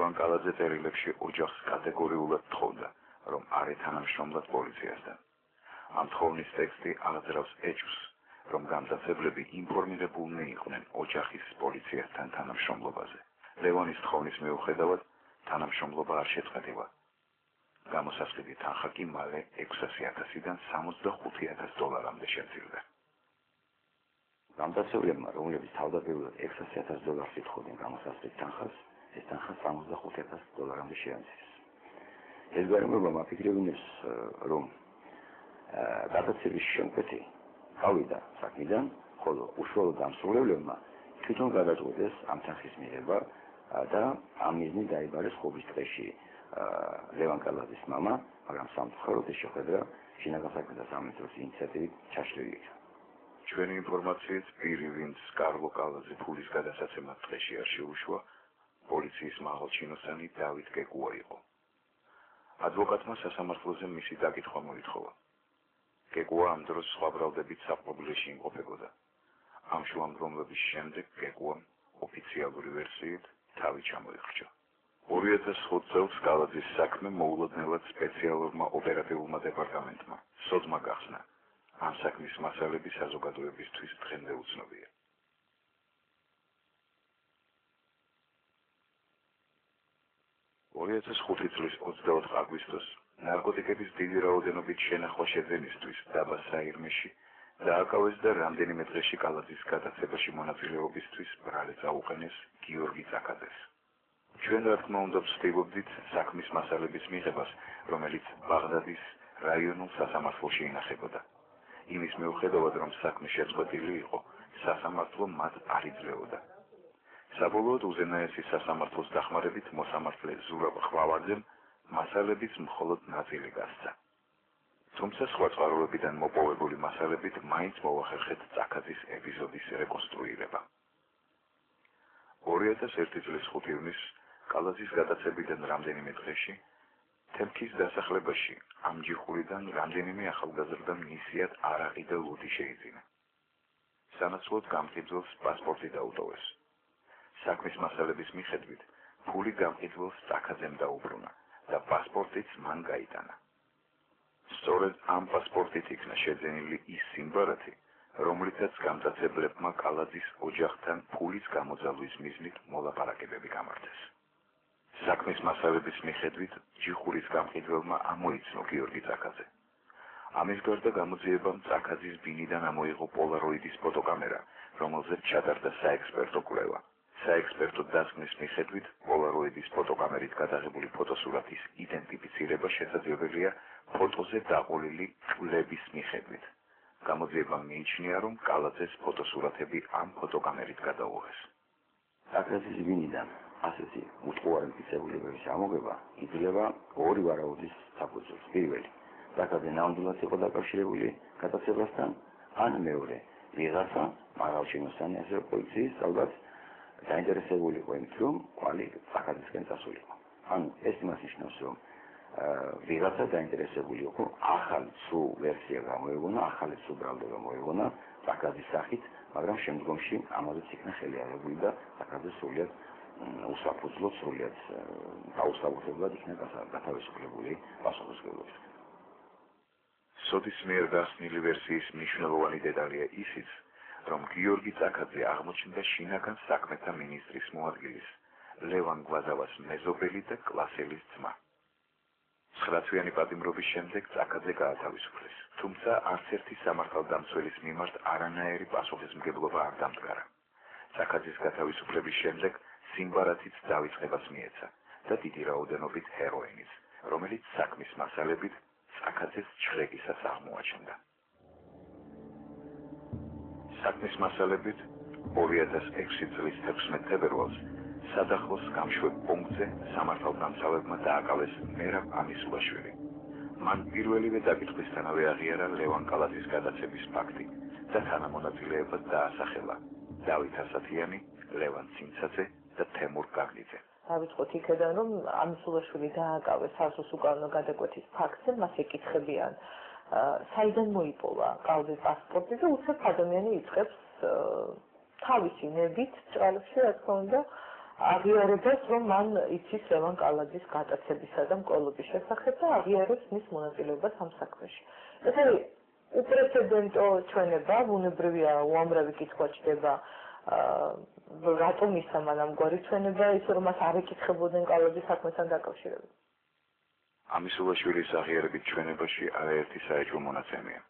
ლევან კალაძე წერილებში ოჯახს კატეგორიულად თხოვდა, რომ არ ეთანამშრომლად პოლიციასთან. ამ თხოვნის ტექსტი აღძრავს ეჭვს, რომ გამტაცებლები ინფორმირებულნი იყვნენ ოჯახის პოლიციასთან თანამშრომლობაზე. ლევანის თხოვნის მიუხედავად თანამშრომლობა არ შეწყვეტილა. გამოსასყიდი თანხა კი მალე 600,000-დან $65,000-მდე შემცირდა. გამტაცებლებმა, რომლებიც თავდაპირველად $600,000 ითხოვდნენ გამოსასყიდ თანხას, ეს თანხა $65,000-მდე შეამცირეს. ეს გარემოება მაფიქრებინებს, რომ გადაცემის შემკვეთი გავიდა საქმიდან, ხოლო უშუალოდ დამსრულებლებმა თვითონ გადაწყვეტეს ამ თანხის მიღება და ამ მიზნით დაიბარეს ხობის ტყეში ლევან კალაძის მამა, მაგრამ სამწუხაროდ ეს შეხვედრა შინაგან საქმეთა სამინისტროს ინიციატივით ჩაშლილი იქნა. ჩვენი ინფორმაციით, პირი, ვინც კარლო კალაძე ფულის გადასაცემად ტყეში არ შეუშვა, პოლიციის მაღალჩინოსანი დავით კეკუა იყო. ადვოკატმა სასამართლოზე მისი დაკითხვა მოითხოვა. კეკუა ამ დროს სხვა ბრალდებით საპყრობილეში იმყოფებოდა. ამ შუამდგომლობის შემდეგ კეკუამ ოფიციალური ვერსიით თავი ჩამოიხრჩა. 2005 წელს კალაძის საქმე მოულოდნელად სპეციალურმა ოპერატიულმა დეპარტამენტმა სოდმა გახსნა. ამ საქმის მასალები საზოგადოებისთვის დღემდე უცნობია. 2005 წლის 24 აგვისტოს ნარკოტიკების დიდი რაოდენობით შენახვა შეძენისთვის დაბა საირმეში დააკავეს და რამდენიმე დღეში კალაძის გადაცემაში მონაწილეობისთვის ბრალე წაუყენეს გიორგი წაკაძეს. ჩვენ რა თქმა უნდა ვცდილობდით საქმის მასალების მიღებას, რომელიც ბაღდადის რაიონულ სასამართლოში ინახებოდა. იმის მიუხედავად, რომ საქმე შეწყვეტილი იყო, სასამართლო მათ არ იძლეოდა. საბოლოოდ უზენაესი სასამართლოს დახმარებით მოსამართლე ზურაბ ხვავაძემ მასალებიც მხოლოდ ნაწილი გასცა. თუმცა სხვა წყაროებიდან მოპოვებული მასალებით მაინც მოახერხეთ წაკაძის ეპიზოდის რეკონსტრუირება. 2001 წლის 5 ივნისს კალაძის გადაცემიდან რამდენიმე დღეში თემქის დასახლებაში ამჯიხურიდან რამდენიმე ახალგაზრდამ ნისიად არაყი და ლუდი შეიძინა. სანაცვლოდ გამყიდველს პასპორტი დაუტოვეს. საქმის მასალების მიხედვით ფული გამყიდველს წაკაძემ დაუბრუნა და პასპორტიც მან გაიტანა. სწორედ ამ პასპორტით იქნა შეძენილი ის სიმბარათი, რომლითაც გამტაცებლებმა კალაძის ოჯახთან ფულის გამოძალვის მიზნით მოლაპარაკებები გამართეს. საქმის მასალების მიხედვით ჯიხურის გამყიდველმა ამოიცნო გიორგი წაკაძე. ამის გარდა გამოძიებამ წაკაძის ბინიდან ამოიღო პოლაროიდის ფოტოკამერა, რომელზეც ჩატარდა საექსპერტო კვლევა. საექსპერტო დასკვნის მიხედვით პოლაროიდის ფოტოკამერით გადაღებული ფოტოსურათის იდენტიფიცირება შესაძლებელია ფოტოზე დაყოლილი კვლევის მიხედვით. გამოძიებამ მიიჩნია, რომ კალაძეს ფოტოსურათები ამ ფოტოკამერით გადაუღეს. წაკაძის ბინიდან ასეთი უტყუარი მტკიცებულებების ამოღება იძლევა ორი ვარაუდის საფუძველს. პირველი, წაკაძე ნამდვილად იყო დაკავშირებული გადაცემასთან, ან მეორე, ვიღაცა მაღალჩინოსანი ასევე პოლიციის ალბათ დაინტერესებული იყო იმით, რომ კვალი წაკაძისკენ წასულიყო. ანუ ეს იმას ნიშნავს, რომ ვიღაცა დაინტერესებული იყო ახალი სრულ ვერსია გამოეღვნა, ახალი სრულ ბრალდება მოეღვნა წაკაძის სახით, მაგრამ შემდგომში ამაზეც იქნა ხელი აღებული და წაკაძე სრულიად უსაფუძვლოდ, სრულიად დაუსაბუთებლად იქნა გათავისუფლებული პასუხისმგებლობისგან. სოდის მიერ გახსნილი ვერსიის მნიშვნელოვანი დეტალია ისიც, რომ გიორგი წაკაძე აღმოჩნდა შინაგან საქმეთა მინისტრის მოადგილის, ლევან გვაზავას მეზობელი და კლასელის ძმა. 9 თვიანი პატიმრობის შემდეგ წაკაძე გაათავისუფლეს, თუმცა არც ერთი სამართალდამცველის მიმართ არანაირი პასუხისმგებლობა არ დამდგარა. წაკაძის გათავისუფლების შემდეგ სიმბარათიც დავიწყებას მიეცა და დიდი რაოდენობით ჰეროინის, რომელიც საქმის მასალებით წაკაძეს ჩხრეკისას აღმოაჩნდა. საქმის მასალებით 2006 წლის 16 თებერვალს სადახლოს გამშვებ პუნქტზე სამართალდამცავებმა დააკავეს მერაბ ამისულაშვილი. მან პირველივე დაკითხვისთანავე აღიარა ლევან კალაძის გადაცემის ფაქტი და თანამონაწილეებად დაასახელა დავით ასათიანი, ლევან ცინცაძე და თემურ გაგნიძე. დავიწყოთ იქედან, რომ ამისულაშვილი დააკავეს არსოს უკანონო გადაკვეთის ფაქტზე, მას ეკითხებიან, საიდან მოიპოვა კალაძის პასპორტი და უცებ ადამიანი იწყებს თავისი ნებით ჭრალებში, რა თქმა უნდა, აღიარებას, რომ მან იცის ლევან კალაძის გატაცებისა და მკვლობის შესახებ და აღიარებს მის მონაწილეობას ამ საქმეში. ეს არის უპრეცედენტო ჩვენება, ბუნებრივია უამრავი კითხვა ჩდება რატომ ისა მან ამგვარი ჩვენება, ისე რომ მას არ ეკითხებოდნენ კალაძის საქმესთან დაკავშირებით. ამისულაშვილის აღიარებით ჩვენებაში არაერთი საეჭვო მონაცემია.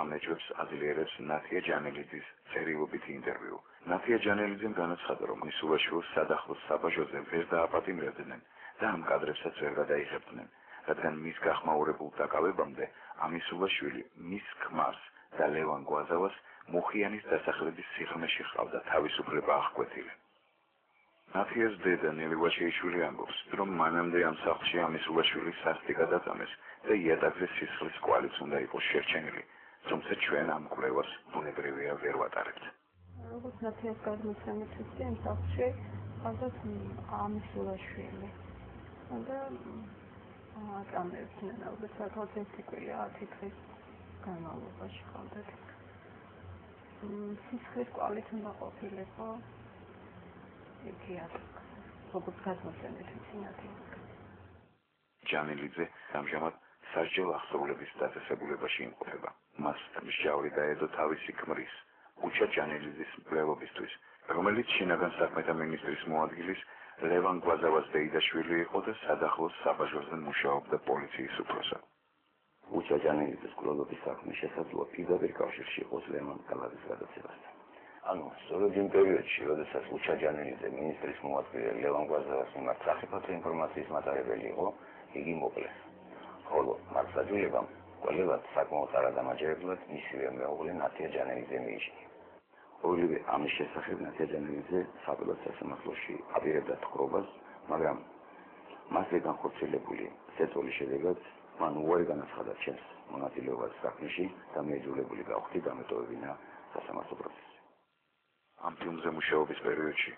ამ ეჭვებს აძლიერებს ნათია ჯანელიძის წერილობითი ინტერვიუ. ნათია ჯანელიძემ განაცხადა, რომ ამისულაშვილს სადახლოს საბაჟოზე ვერ დააპატიმრებდნენ და ამ კადრებსაც ვერ გადაიღებდნენ, რადგან მის გახმაურებულ დაკავებამდე ამისულაშვილი მის ქმარს და ლევან გვაზავას მუხიანის დასახლების სიღრმეში ჰყავდა თავისუფლება აღკვეთილი. ნათიას დედა ნელი ვაჩეიშვილი ამბობს, რომ მანამდე ამ სახლში ამისულაშვილი სასტიკად გადაწამეს და იატაკზე სისხლის კვალიც უნდა იყოს შერჩენილი, თუმცა ჩვენ ამ კვლევას ბუნებრივია ვერ ვატარებთ. როგორც ნათიას გადმოცემით ისე ამ სახლში ჰყავდათ ამისულაშვილი და აწამებდნენ ალბათ საკმაოდ ეთიკურია 10 დღის განმავლობაში ჰყავდათ. სისხლის კვალიც უნდა ყოფილიყო. როგორც გადმოცემით ნათია. ჯანელიძე ამჟამად სასჯელ აღსრულების დაწესებულებაში იმყოფება. მას მსჯავრი დაედო თავისი ქმრის, უჩა ჯანელიძის მკვლელობისთვის, რომელიც შინაგან საქმეთა მინისტრის მოადგილის ლევან გვაზავას დეიდაშვილი იყო და სადახლოს საბაჟოზე მუშაობდა პოლიციის უფროსად. უჩა ჯანელიძის მკვლელობის საქმის შესაძლოა პირდაპირ კავშირში იყოს ლევან კალაძის გადაცემასთან. ანუ სწორედ იმ პერიოდში, როდესაც უჩა ჯანელიძე მინისტრის მოადგილე ლევან გვაზავას მიმართ სახიფათო ინფორმაციის მატარებელი იყო, იგი მოკლეს. ხოლო მართლმსაჯულებამ კვლევად საკმაოდ არადამაჯერებლად მისივე მეუღლე ნათია ჯანელიძე მიიჩნია. ორივე ამის შესახებ ნათია ჯანელიძე საბოლოო სასამართლოში აპირებდა თხრობას, მაგრამ მასზე განხორციელებული ზეწოლის შედეგად მან უარი განაცხადა ჩემს მონაწილეობას საქმეში და მეძულებული გავხდი დამეტოვებინა სასამართლო პროცესი. ამ ფილმზე მუშაობის პერიოდში,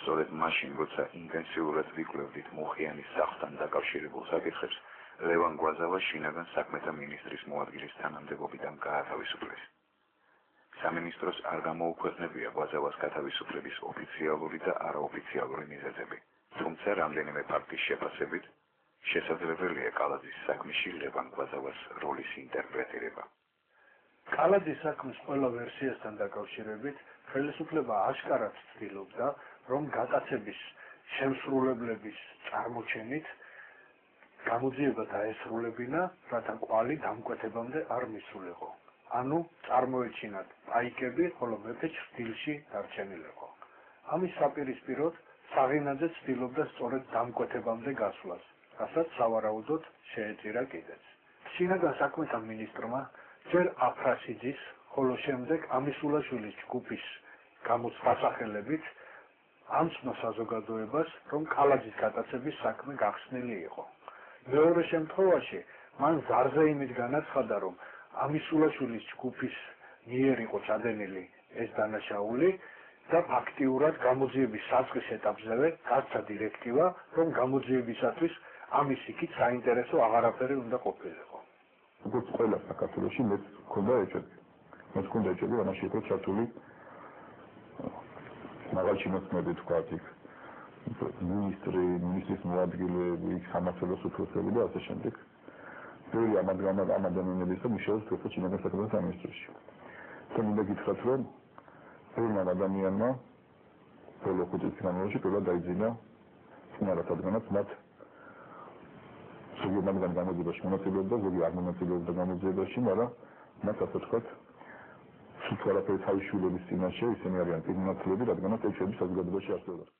სწორედ მაშინ, როცა ინტენსიურად ვიკვლევდით მუხიანის სახლთან დაკავშირებულ საკითხებს, ლევან გვაზავა შინაგან საქმეთა მინისტრის მოადგილის თანამდებობიდან გაათავისუფლეს. სამინისტროს არ გამოუქვეყნებია გვაზავას გათავისუფლების ოფიციალური და არაოფიციალური მიზეზები, თუმცა რამდენიმე ფაქტის შეფასებით შესაძლებელია კალაძის საქმეში ლევან გვაზავას როლის ინტერპრეტირება. კალაძის საქმის ყველა ვერსიასთან დაკავშირებით ხელისუფლება აშკარად ცდილობდა, რომ გატაცების შემსრულებლების წარმოჩენით გამოძიება დაესრულებინა, რათა კვალი დამკვეთებამდე არ მისულიყო. ანუ წარმოეჩინათ პაიკები, ხოლო მეფე ჭრდილში დარჩენილიყო. ამის საპირისპიროდ საღინაძე ცდილობდა სწორედ დამკვეთებამდე გასვლას, რასაც სავარაუდოდ შეეწირა კიდეც. შინაგან საქმეთა მინისტრმა ჯერ აფრასიძის, ხოლო შემდეგ ამისულაშვილის ჯგუფის გამოსახელებით ამცნო საზოგადოებას, რომ კალაძის გატაცების საქმე გახსნილი იყო. მეორე შემთხვევაში მან ზარზე იმით განაცხადა, რომ ამისულაშვილის ჯგუფის მიერ იყო ჩადენილი ეს დანაშაული და ფაქტიურად გამოძიების საწყის ეტაპზევე გასცა დირექტივა, რომ გამოძიებისათვის ამის იქით საინტერესო აღარაფერი უნდა ყოფილიყო. როგორც ყველა საქართველოში მეც მქონდა ეჭვები. მეც მქონდა ეჭვები, ამაში იყო ჩართული მაღალჩინოსნები თქვათ იქ მინისტრის მოადგილეები, სამართლოს უფროსები და ასე შემდეგ. ბევრი ამ ადამიანებისა მუშაობს თვითონ შინაგან საქმეთა სამინისტროში. თუმცა მინდა გითხრათ, რომ ბევრმა ადამიანმა ბოლო 5 წლის განმავლობაში პირველად დაიძინა წინარად, რადგანაც მათ ზოგი მათგან გამოძიებაში მონაწილეობდა, ზოგი არ მონაწილეობდა გამოძიებაში, მაგრამ მათ ასე ვთქვათ, სულ არაფერი თავის შვილების წინაშე ისინი არიან პირნათლები, რადგანაც ეჭვები საზოგადოებაში არსებობს.